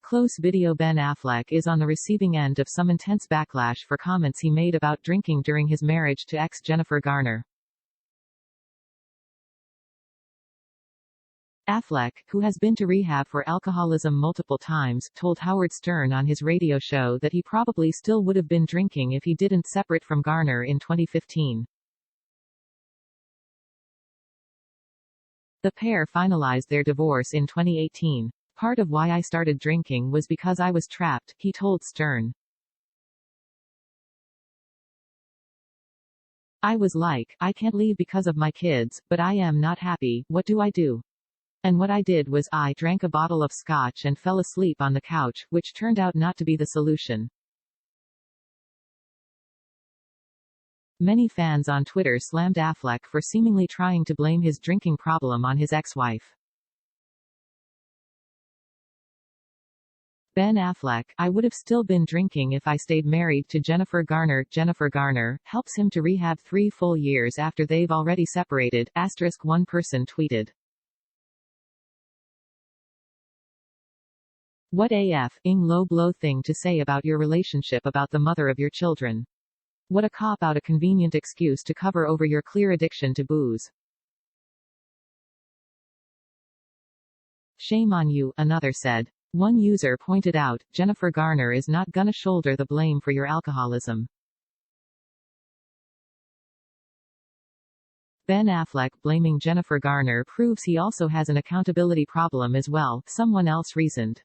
Close video. Ben Affleck is on the receiving end of some intense backlash for comments he made about drinking during his marriage to ex Jennifer Garner. Affleck, who has been to rehab for alcoholism multiple times, told Howard Stern on his radio show that he probably still would have been drinking if he didn't separate from Garner in 2015. The pair finalized their divorce in 2018. Part of why I started drinking was because I was trapped, he told Stern. I was like, I can't leave because of my kids, but I am not happy, what do I do? And what I did was I drank a bottle of scotch and fell asleep on the couch, which turned out not to be the solution. Many fans on Twitter slammed Affleck for seemingly trying to blame his drinking problem on his ex-wife. Ben Affleck, I would have still been drinking if I stayed married to Jennifer Garner. Jennifer Garner helps him to rehab 3 full years after they've already separated, one person tweeted. What a low blow thing to say about your relationship about the mother of your children. What a cop-out, a convenient excuse to cover over your clear addiction to booze. Shame on you, another said. One user pointed out, Jennifer Garner is not gonna shoulder the blame for your alcoholism. Ben Affleck blaming Jennifer Garner proves he also has an accountability problem as well, someone else reasoned.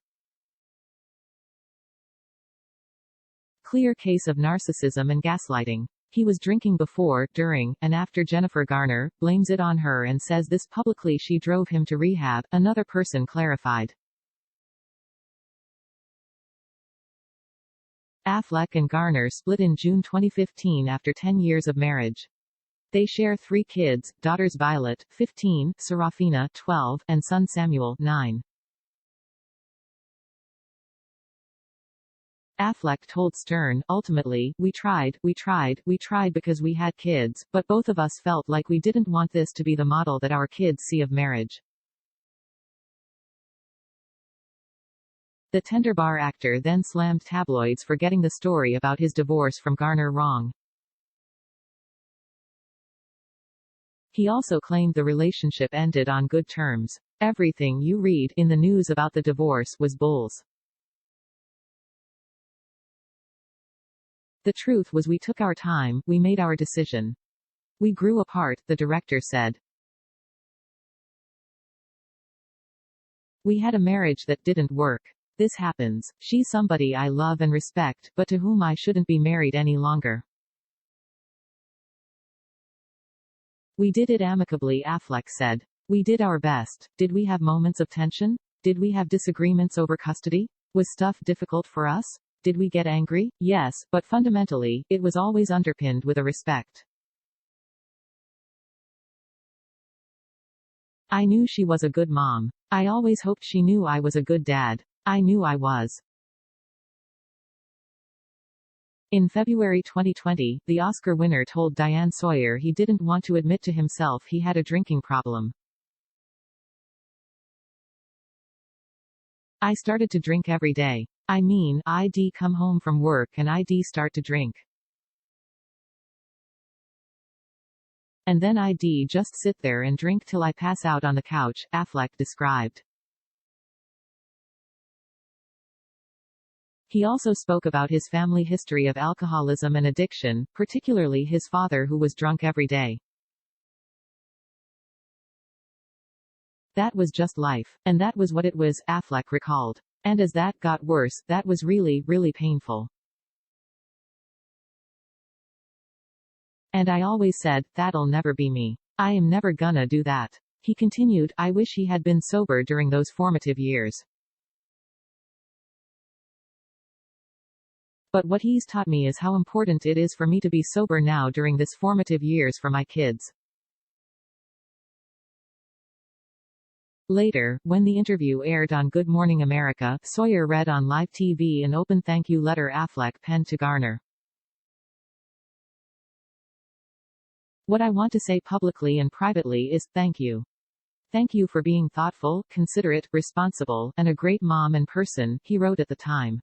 Clear case of narcissism and gaslighting. He was drinking before, during, and after Jennifer Garner, blames it on her and says this publicly. She drove him to rehab, another person clarified. Affleck and Garner split in June 2015 after 10 years of marriage. They share 3 kids, daughters Violet, 15, Serafina, 12, and son Samuel, 9. Affleck told Stern, ultimately, we tried because we had kids, but both of us felt like we didn't want this to be the model that our kids see of marriage. The Tender Bar actor then slammed tabloids for getting the story about his divorce from Garner wrong. He also claimed the relationship ended on good terms. Everything you read in the news about the divorce was bulls. The truth was we took our time, we made our decision. We grew apart, the director said. We had a marriage that didn't work. This happens. She's somebody I love and respect, but to whom I shouldn't be married any longer. We did it amicably, Affleck said. We did our best. Did we have moments of tension? Did we have disagreements over custody? Was stuff difficult for us? Did we get angry? Yes, but fundamentally, it was always underpinned with a respect. I knew she was a good mom. I always hoped she knew I was a good dad. I knew I was. In February 2020, the Oscar winner told Diane Sawyer he didn't want to admit to himself he had a drinking problem. I started to drink every day. I mean, I'd come home from work and I'd start to drink. And then I'd just sit there and drink till I pass out on the couch, Affleck described. He also spoke about his family history of alcoholism and addiction, particularly his father who was drunk every day. That was just life. And that was what it was, Affleck recalled. And as that got worse, that was really, really painful. And I always said, that'll never be me. I am never gonna do that. He continued, I wish he had been sober during those formative years. But what he's taught me is how important it is for me to be sober now during this formative years for my kids. Later, when the interview aired on Good Morning America, Sawyer read on live TV an open thank you letter Affleck penned to Garner. What I want to say publicly and privately is, thank you. Thank you for being thoughtful, considerate, responsible, and a great mom and person, he wrote at the time.